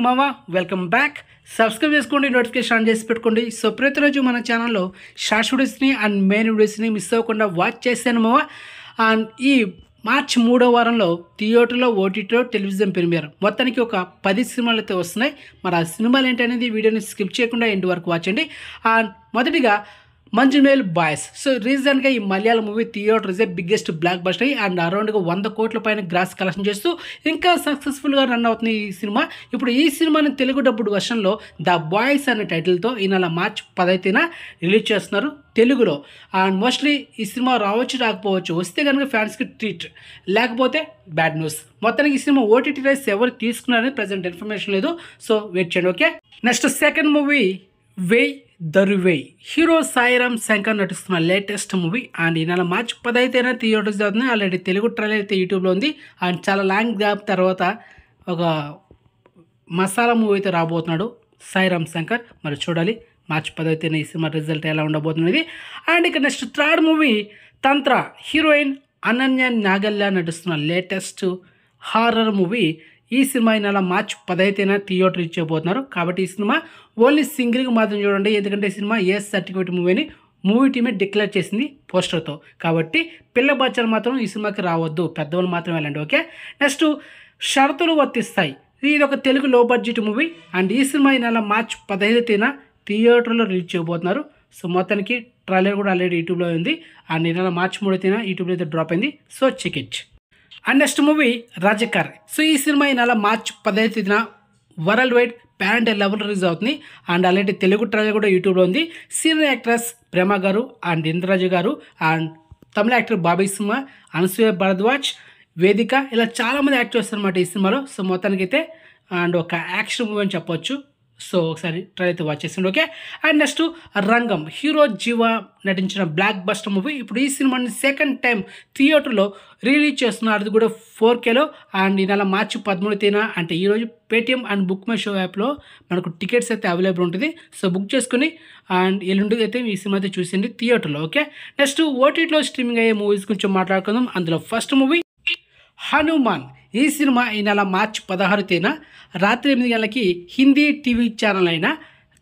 మావా welcome back. Subscribe చేసుకోండి, notification on చేసి పెట్టుకోండి. సో ప్రతిరోజు మన ఛానల్లో షార్ట్ వీడియోస్ని అండ్ మెయిన్ వీడియోస్ని మిస్ అవ్వకుండా వాచ్ చేశాను మావా. అండ్ ఈ మార్చి 3వ వారంలో థియేటర్లో, ఓటీటీలో, టెలివిజన్ ప్రీమియర్ మొత్తానికి ఒక 10 సినిమాలు అయితే వస్తున్నాయి. మరి ఆ సినిమాలు ఏంటనేది వీడియోని స్కిప్ చేయకుండా ఎండ్ వరకు వాచ్ చేయండి. అండ్ మొదటిగా మంజుమేల్ బాయ్స్. సో రీసెంట్గా ఈ Malayalam movie theatre is a biggest block buster అయ్యి అండ్ అరౌండ్గా 100 కోట్ల పైన గ్రాస్ కలెక్షన్ చేస్తూ ఇంకా సక్సెస్ఫుల్గా రన్ అవుతుంది ఈ సినిమా. ఇప్పుడు ఈ సినిమాని తెలుగు డబ్బుడ్ వర్షన్లో ద బాయ్స్ అనే టైటిల్తో ఈ నెల మార్చి 10న రిలీజ్ చేస్తున్నారు తెలుగులో. అండ్ మోస్ట్లీ ఈ సినిమా రావచ్చు రాకపోవచ్చు, వస్తే కనుక ఫ్యాన్స్కి ట్రీట్, లేకపోతే బ్యాడ్ న్యూస్. మొత్తానికి ఈ సినిమా ఓటీటీ రైట్స్ ఎవరు తీసుకున్నారని ప్రజెంట్ ఇన్ఫర్మేషన్ లేదు. సో వెయిట్ చేయండి. ఓకే, నెక్స్ట్ సెకండ్ మూవీ వే దరువే. హీరో సాయిరామ్ శంకర్ నటిస్తున్న లేటెస్ట్ మూవీ అండ్ ఈ నెల మార్చి 10న థియేటర్స్ అవుతుంది. ఆల్రెడీ తెలుగు ట్రైలర్ అయితే యూట్యూబ్లో ఉంది. అండ్ చాలా లాంగ్ గ్యాప్ తర్వాత ఒక మసాలా మూవీ అయితే రాబోతున్నాడు సాయిరామ్ శంకర్. మరి చూడాలి మార్చి 10న ఈ సినిమా రిజల్ట్ ఎలా ఉండబోతున్నది. అండ్ ఇక నెక్స్ట్ థర్డ్ మూవీ తంత్ర. హీరోయిన్ అనన్య నాగల్లా నటిస్తున్న లేటెస్ట్ హారర్ మూవీ. ఈ సినిమా ఈ నెల మార్చి 10న థియేటర్ ఇచ్చేయబోతున్నారు. కాబట్టి ఈ సినిమా ఓన్లీ సింగిల్గా మాత్రం చూడండి, ఎందుకంటే ఈ సినిమా ఏ సర్టిఫికేట్ మూవీ అని మూవీ టీమే డిక్లేర్ చేసింది పోస్టర్తో. కాబట్టి పిల్ల బచ్చాలు మాత్రం ఈ సినిమాకి రావద్దు, పెద్దవాళ్ళు మాత్రం వెళ్ళండి. ఓకే, నెక్స్ట్ షరతులు వర్తిస్తాయి. ఇది ఒక తెలుగు లో బడ్జెట్ మూవీ అండ్ ఈ సినిమా ఈ నెల మార్చి 15న థియేటర్లో రిలీజ్ చేయబోతున్నారు. సో మొత్తానికి ట్రైలర్ కూడా ఆల్రెడీ యూట్యూబ్లో ఉంది అండ్ ఈ నెల మార్చి 3న యూట్యూబ్లో అయితే డ్రాప్ అయింది. So check it. And next movie Razakar. So ఈ సినిమా ఈ నెల మార్చి 15న world wide pan level release అవుతుంది అండ్ అలాంటి తెలుగు ట్రైలర్ కూడా యూట్యూబ్లో ఉంది. సీనియర్ యాక్ట్రెస్ ప్రేమ గారు అండ్ ఇంద్రరాజు గారు అండ్ తమిళ యాక్టర్ బాబీ సింహ, అనసూయ భరద్వాజ్, వేదిక, ఇలా చాలామంది యాక్ట్ చేస్తారు అన్నమాట ఈ సినిమాలో. సో మొత్తానికి అయితే అండ్ ఒక యాక్షన్ మూవీ అని చెప్పొచ్చు. సో ఒకసారి ట్రైలర్ అయితే వాచ్ చేసిండు. ఓకే, అండ్ నెక్స్ట్ రంగం. హీరో జీవ నటించిన బ్లాక్ బస్టర్ మూవీ. ఇప్పుడు ఈ సినిమాని సెకండ్ టైం థియేటర్లో రిలీజ్ చేస్తున్నారు, అది కూడా 4Kలో. అండ్ ఈ నెల మార్చి 13న అంటే ఈరోజు Paytm and book my show యాప్లో మనకు టికెట్స్ అయితే అవైలబుల్ ఉంటుంది. సో బుక్ చేసుకుని అండ్ ఎల్లుండి అయితే ఈ సినిమా అయితే చూసింది థియేటర్లో. ఓకే, నెక్స్ట్ ఓటీటీలో స్ట్రీమింగ్ అయ్యే మూవీస్ గురించి మాట్లాడుకుందాం. అందులో ఫస్ట్ మూవీ హనుమాన్. ఈ సినిమా ఈ నెల మార్చి 16న రాత్రి 8 గంటలకి హిందీ టీవీ ఛానల్ అయిన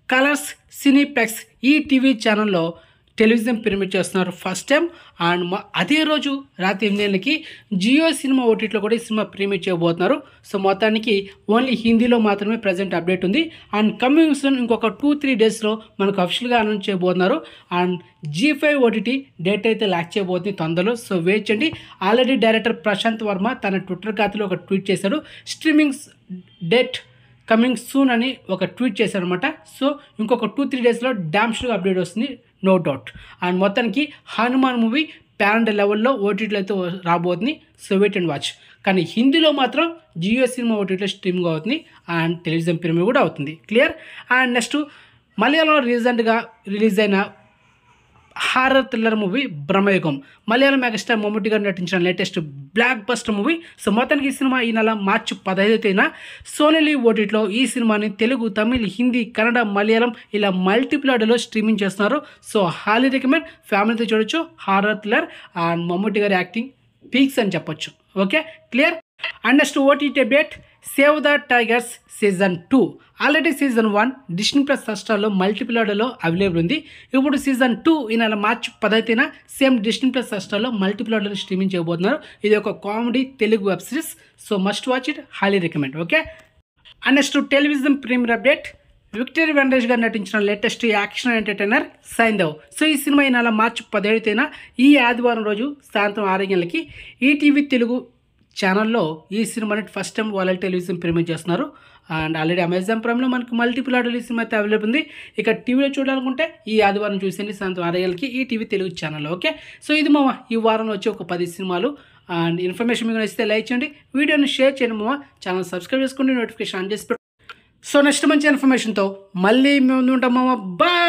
కలర్స్ సినీప్లెక్స్ ఈ టీవీ ఛానల్లో టెలివిజన్ ప్రీమియర్ చేస్తున్నారు ఫస్ట్ టైం. అండ్ అదే రోజు రాత్రి 8 గంటలకి జియో సినిమా ఓటీటీలో కూడా ఈ సినిమా ప్రీమియర్ చేయబోతున్నారు. సో మొత్తానికి ఓన్లీ హిందీలో మాత్రమే ప్రజెంట్ అప్డేట్ ఉంది అండ్ కమింగ్ సూన్ ఇంకొక 2-3 డేస్లో మనకు అఫిషియల్గా అనౌన్స్ చేయబోతున్నారు. అండ్ G5 ఓటీటీ డేట్ అయితే లాక్ చేయబోతుంది తొందరలో. సో వెయిట్ చేయండి. ఆల్రెడీ డైరెక్టర్ ప్రశాంత్ వర్మ తన ట్విట్టర్ ఖాతాలో ఒక ట్వీట్ చేశాడు, స్ట్రీమింగ్ డేట్ కమింగ్ సూన్ అని ఒక ట్వీట్ చేశారు అనమాట. సో ఇంకొక 2-3 డేస్లో డ్యామ్ షూర్ అప్డేట్ వస్తుంది, నో డౌట్. అండ్ మొత్తానికి హనుమాన్ మూవీ ప్యారెంట్ లెవెల్లో ఓటీటీలో అయితే రాబోతుంది. So wait and watch. కానీ హిందీలో మాత్రం జియో సినిమా ఓటీటీలో స్ట్రీమింగ్ అవుతుంది అండ్ టెలివిజన్ ప్రీమియర్ కూడా అవుతుంది. క్లియర్. అండ్ నెక్స్ట్ మలయాళంలో రీసెంట్గా రిలీజ్ అయిన horror thriller movie Bramayugam. Malayalam megastar Mammootty గారు నటించిన latest blockbuster movie. So మొత్తానికి ఈ సినిమా ఈ నెల మార్చి 15న సోనీ లీవ్ ఓటీటీలో ఈ సినిమాని తెలుగు, తమిళ్, హిందీ, కన్నడ, మలయాళం ఇలా మల్టిప్లాడలో స్ట్రీమింగ్ చేస్తున్నారు. సో హాలీ రికమెండ్, ఫ్యామిలీతో చూడొచ్చు. హారర్ థ్రిల్లర్ అండ్ మమ్ముట్టి గారి యాక్టింగ్ పీక్స్ అని చెప్పొచ్చు. Okay, clear. And next OTT update save the tigers season 2. Already season 1 Disney plus హాట్‌స్టార్లో మల్టిప్లాడలో అవైలబుల్ ఉంది. ఇప్పుడు సీజన్ 2 ఈ నెల మార్చి 15న సేమ్ డిస్నీ ప్లస్ హాట్‌స్టార్లో మల్టిప్లాడలో స్ట్రీమింగ్ చేయబోతున్నారు. ఇది ఒక comedy Telugu web series. So must watch it, highly recommend. Okay, and next television premiere update. Victory Venkatesh గారు నటించిన latest action entertainer Saindhav. So ఈ సినిమా ఈ నెల మార్చి 17న ఈ ఆదివారం రోజు సాయంత్రం 6 గంటలకి ఈటీవీ తెలుగు ఛానల్లో ఈ సినిమాని ఫస్ట్ టైం వాళ్ళ టెలివిజన్ ప్రీమియర్ చేస్తున్నారు. అండ్ ఆల్రెడీ అమెజాన్ ప్రైమ్లో మనకు మల్టిపుల్ ఆడియో సినిమా అయితే అవైలబుల్ ఉంది. ఇక టీవీలో చూడాలనుకుంటే ఈ ఆదివారం చూసేయండి సాయంత్రం 6 గంటలకి ఈ టీవీ తెలుగు ఛానల్లో. ఓకే, సో ఇది మామ ఈ వారంలో వచ్చి ఒక 10 సినిమాలు. అండ్ ఇన్ఫర్మేషన్ మీకు నచ్చితే లైక్ చేయండి, వీడియోని షేర్ చేయండి మామ, ఛానల్ సబ్స్క్రైబ్ చేసుకోండి, నోటిఫికేషన్ ఆన్ చేసి. సో నెక్స్ట్ మంచి ఇన్ఫర్మేషన్తో మళ్ళీ మేము ఉంటాం మామ. బాయ్.